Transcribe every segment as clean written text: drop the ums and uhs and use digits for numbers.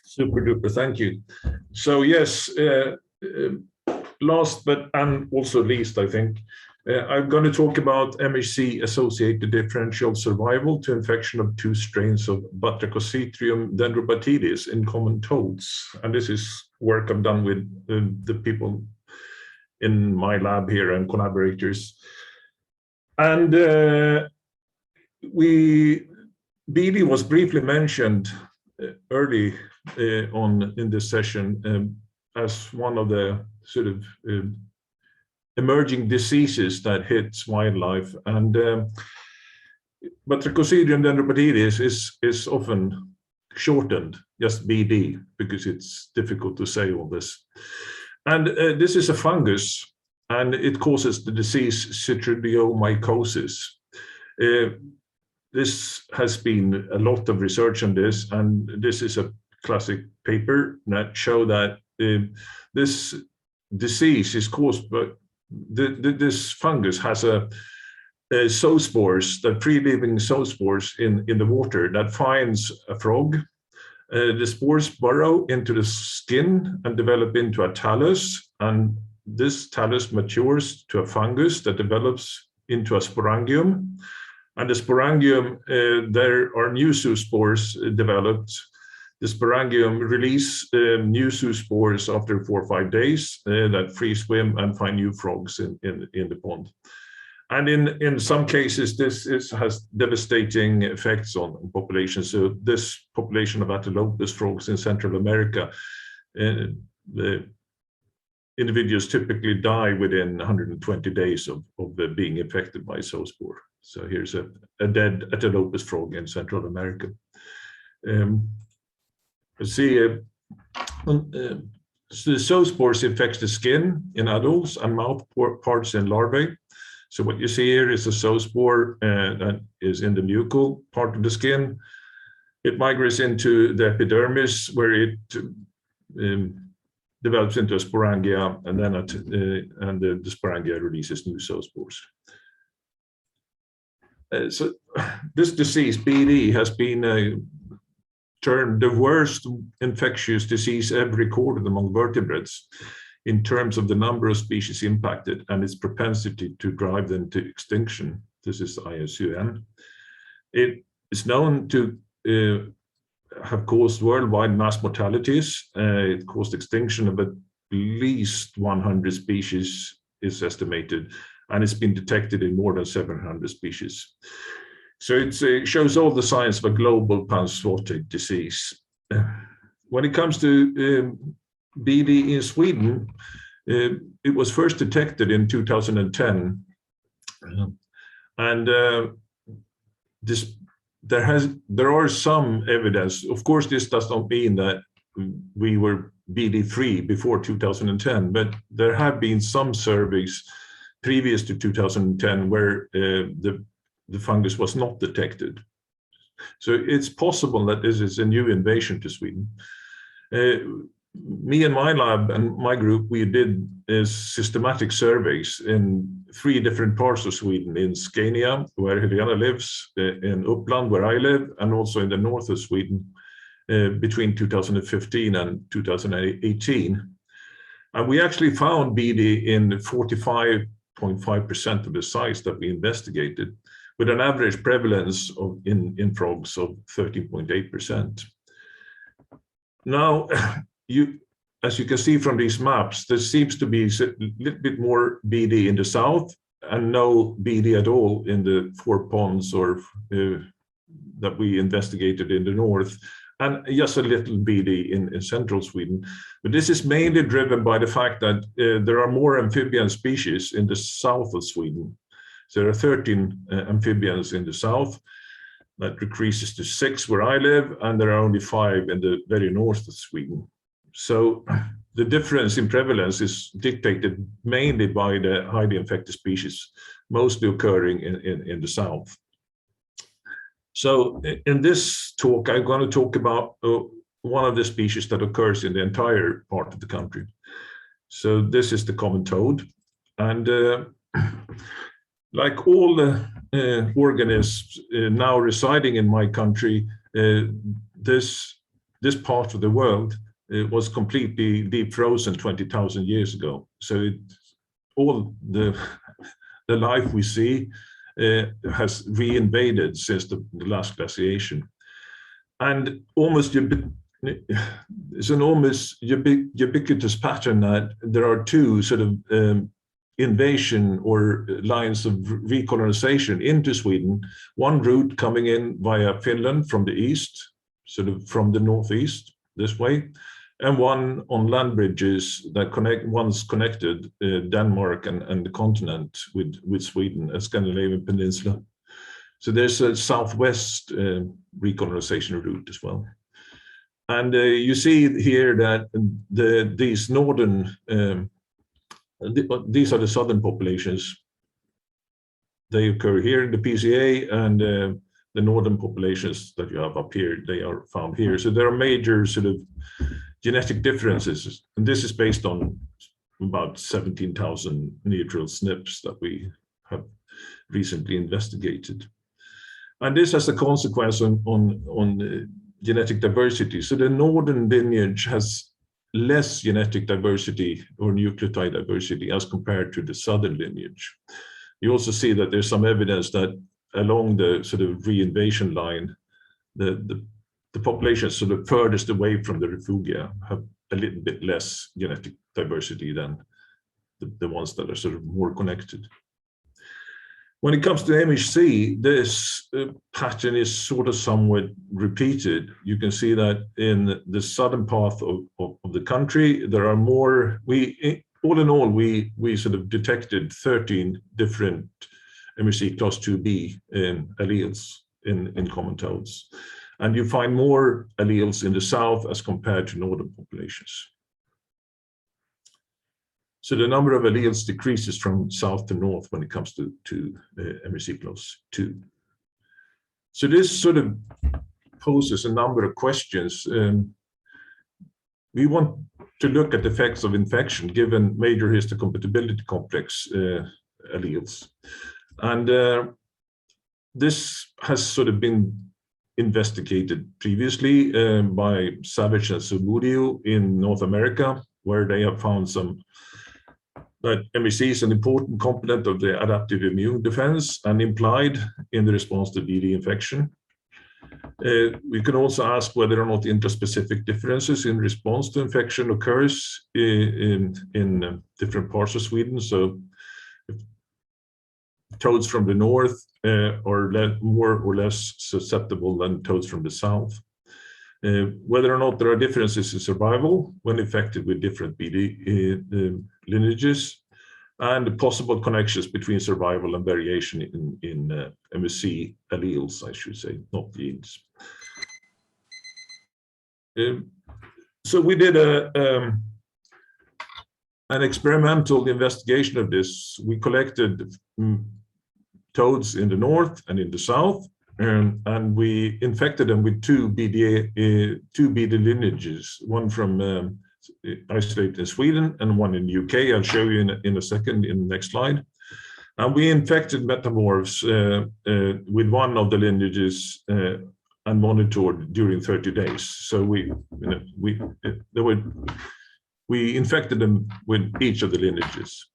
Super duper, thank you. So yes, last but and also least, I think, I'm going to talk about MHC-associated differential survival to infection of 2 strains of Batrachostridium dendrobatidis in common toads. And this is work I've done with the people in my lab here and collaborators. And BD was briefly mentioned early on in this session as one of the sort of emerging diseases that hits wildlife, and Batrachostridium dendrobatidis is often shortened just BD because it's difficult to say all this. And this is a fungus, and it causes the disease cytridiomycosis. This has been a lot of research on this, and this is a classic paper that show that this disease is caused by this fungus has a zoospores, the free-living zoospores in the water that finds a frog. The spores burrow into the skin and develop into a thallus, and this thallus matures to a fungus that develops into a sporangium. And the sporangium, there are new zoospores developed. The sporangium release new zoospores after 4 or 5 days that free swim and find new frogs in the pond. And in some cases, this has devastating effects on populations. So this population of Alleles frogs in Central America, the individuals typically die within 120 days of being infected by zoospore. So here's a dead Alleles frog in Central America. See, the zoospores infects the skin in adults and mouth parts in larvae. So what you see here is a zoospore that is in the mucal part of the skin. It migrates into the epidermis, where it develops into a sporangia, and then the sporangia releases new zoospores. So this disease, BD, has been termed the worst infectious disease ever recorded among vertebrates in terms of the number of species impacted and its propensity to drive them to extinction. This is ISUN. It is known to have caused worldwide mass mortalities. It caused extinction of at least 100 species, is estimated, and it's been detected in more than 700 species. So it shows all the signs of a global pan-zootic disease. When it comes to BD in Sweden, it was first detected in 2010, and there are some evidence. Of course, this does not mean that we were BD-free before 2010, but there have been some surveys previous to 2010 where the fungus was not detected. So it's possible that this is a new invasion to Sweden. Me and my lab and my group, we did systematic surveys in 3 different parts of Sweden, in Scania, where Helena lives, in Uppland, where I live, and also in the north of Sweden, between 2015 and 2018. And we actually found BD in 45.5% of the sites that we investigated, with an average prevalence in frogs of 13.8%. Now, as you can see from these maps, there seems to be a little bit more BD in the south and no BD at all in the 4 ponds that we investigated in the north, and just a little BD in central Sweden. But this is mainly driven by the fact that there are more amphibian species in the south of Sweden. So there are 13 amphibians in the south. That decreases to 6 where I live, and there are only 5 in the very north of Sweden. So the difference in prevalence is dictated mainly by the highly infected species, mostly occurring in the south. So in this talk, I'm going to talk about one of the species that occurs in the entire part of the country. So this is the common toad. And like all the organisms now residing in my country, this part of the world was completely deep frozen 20,000 years ago. So all the life we see has reinvaded since the last glaciation. And it's an almost ubiquitous pattern that there are two sort of invasion or lines of recolonization into Sweden. One route coming in via Finland from the east, sort of from the northeast this way, and one on land bridges that once connected Denmark and the continent with Sweden and Scandinavian Peninsula. So there's a southwest recolonization route as well. And you see here that these northern, these are the southern populations. They occur here in the PCA, and the northern populations that you have up here, they are found here. So there are major sort of genetic differences, and this is based on about 17,000 neutral SNPs that we have recently investigated. And this has a consequence on genetic diversity. So the northern lineage has less genetic diversity or nucleotide diversity as compared to the southern lineage. You also see that there's some evidence that along the sort of reinvasion line, the populations sort of furthest away from the refugia have a little bit less genetic diversity than the ones that are sort of more connected. When it comes to MHC, this pattern is sort of somewhat repeated. You can see that in the southern part of the country, there are more, all in all, we sort of detected 13 different MHC class 2b alleles in common toads. And you find more alleles in the south as compared to northern populations. So the number of alleles decreases from south to north when it comes to MHC class 2. So this sort of poses a number of questions. We want to look at the effects of infection given major histocompatibility complex alleles. And this has sort of been investigated previously by Savage and Subudio in North America, where they have found that MHC is an important component of the adaptive immune defense and implied in the response to BD infection. We can also ask whether or not interspecific differences in response to infection occurs in different parts of Sweden. So if toads from the north are more or less susceptible than toads from the south. Whether or not there are differences in survival when infected with different BD lineages, and possible connections between survival and variation in MHC alleles, I should say, not genes. So we did an experimental investigation of this. We collected toads in the north and in the south, and we infected them with two BD lineages, one from isolated in Sweden and one in the UK. I'll show you in a second in the next slide. And we infected metamorphs with one of the lineages and monitored during 30 days. So we infected them with each of the lineages,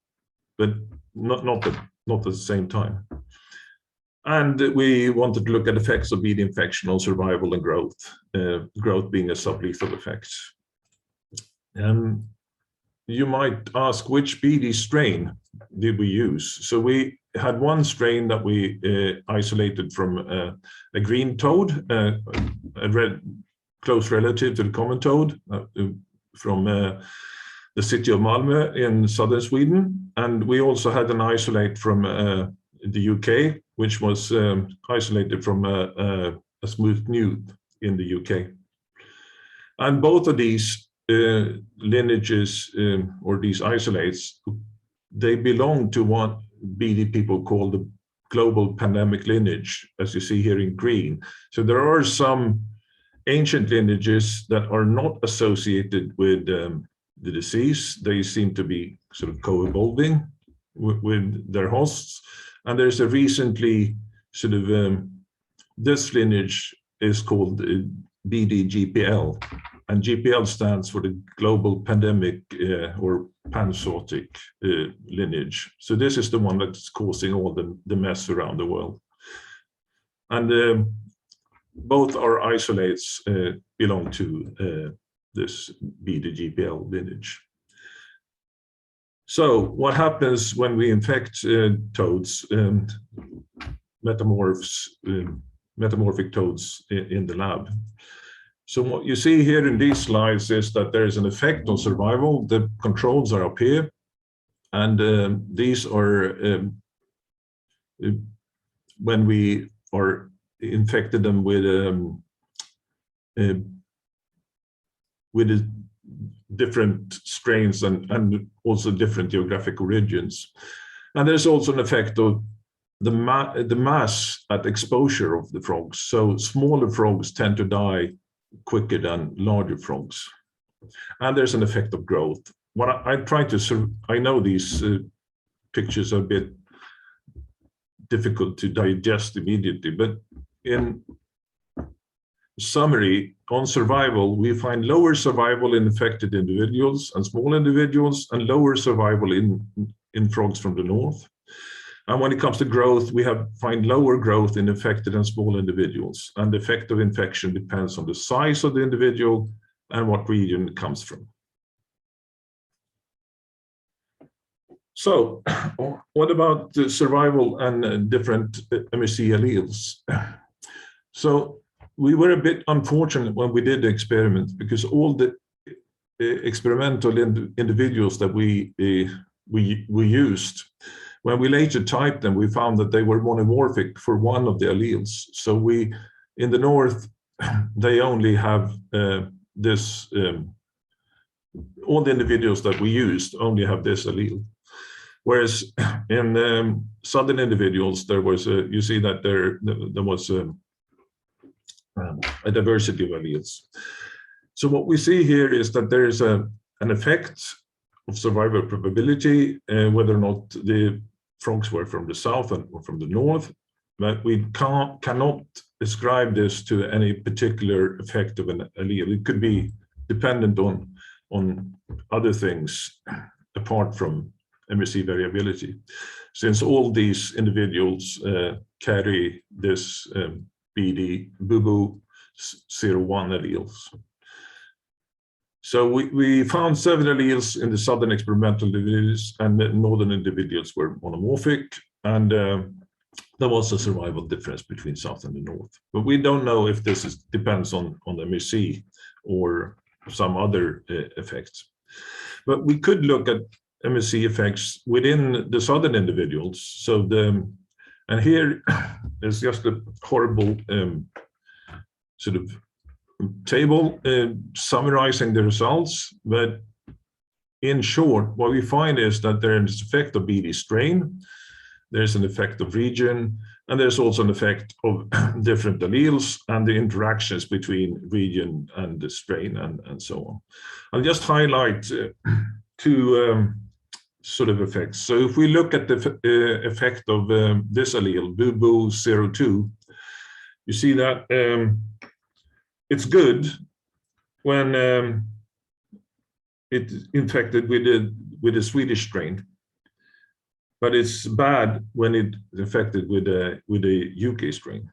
but not at the same time. And we wanted to look at effects of BD infection on survival and growth, growth being a sublethal effect. You might ask, which BD strain did we use? So we had one strain that we isolated from a green toad, a close relative to the common toad from the city of Malmö in southern Sweden. And we also had an isolate from the UK, which was isolated from a smooth newt in the UK. And both of these lineages or these isolates, they belong to what BD people call the global pandemic lineage, as you see here in green. So there are some ancient lineages that are not associated with the disease. They seem to be sort of co-evolving with their hosts. And there's a recently sort of, this lineage is called BD-GPL, and GPL stands for the global pandemic or panzootic lineage. So this is the one that's causing all the mess around the world. And both our isolates belong to this BD-GPL lineage. So what happens when we infect toads, metamorphic toads in the lab? So what you see here in these slides is that there is an effect on survival. The controls are up here, and these are when we are infected them with different strains and also different geographic origins. And there's also an effect of the mass at exposure of the frogs. So smaller frogs tend to die quicker than larger frogs. And there's an effect of growth. What I try to, I know these pictures are a bit difficult to digest immediately, but in summary, on survival, we find lower survival in infected individuals and small individuals, and lower survival in frogs from the north. And when it comes to growth, we find lower growth in infected and small individuals. And the effect of infection depends on the size of the individual and what region it comes from. So what about the survival and different MHC alleles? So we were a bit unfortunate when we did the experiment, because all the experimental individuals that we used, when we later typed them, we found that they were monomorphic for one of the alleles. So we, in the north, they only have this, all the individuals that we used only have this allele. Whereas in southern individuals, there was you see that there was a diversity of alleles. So what we see here is that there is an effect of survival probability, whether or not the frogs were from the south or from the north, but we cannot ascribe this to any particular effect of an allele. It could be dependent on other things apart from MHC variability, since all these individuals carry this BD BUBU 01 alleles. So we found 7 alleles in the southern experimental individuals, and the northern individuals were monomorphic, and there was a survival difference between south and the north. But we don't know if this depends on the MHC or some other effects. But we could look at MHC effects within the southern individuals. So and here is just a horrible sort of table summarizing the results, but in short, what we find is that there is an effect of BD strain, there's an effect of region, and there's also an effect of different alleles and the interactions between region and the strain and so on. I'll just highlight two sort of effects. So if we look at the effect of this allele, BUBU02, you see that it's good when it's infected with a Swedish strain, but it's bad when it's infected with a UK strain.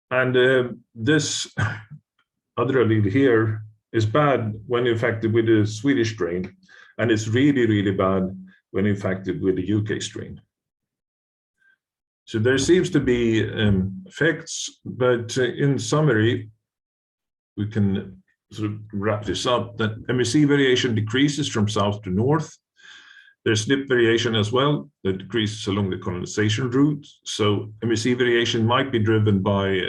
And this other allele here is bad when infected with a Swedish strain, and it's really, really bad when infected with a UK strain. So there seems to be effects, but in summary, we can sort of wrap this up, that MHC variation decreases from south to north. There's SNP variation as well that decreases along the colonization route. So MHC variation might be driven by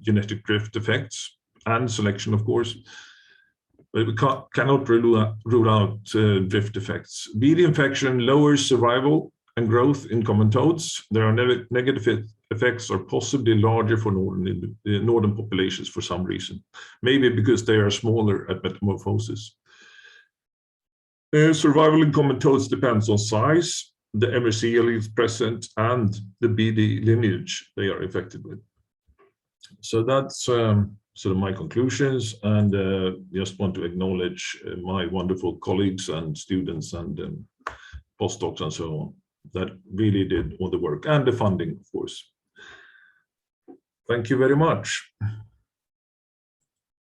genetic drift effects and selection, of course, but we cannot rule out drift effects. BD infection lowers survival and growth in common toads. There are negative effects are possibly larger for northern populations for some reason, maybe because they are smaller at metamorphosis. Survival in common toads depends on size, the MHC alleles present, and the BD lineage they are infected with. So that's sort of my conclusions, and just want to acknowledge my wonderful colleagues and students and postdocs and so on that really did all the work, and the funding, of course. Thank you very much.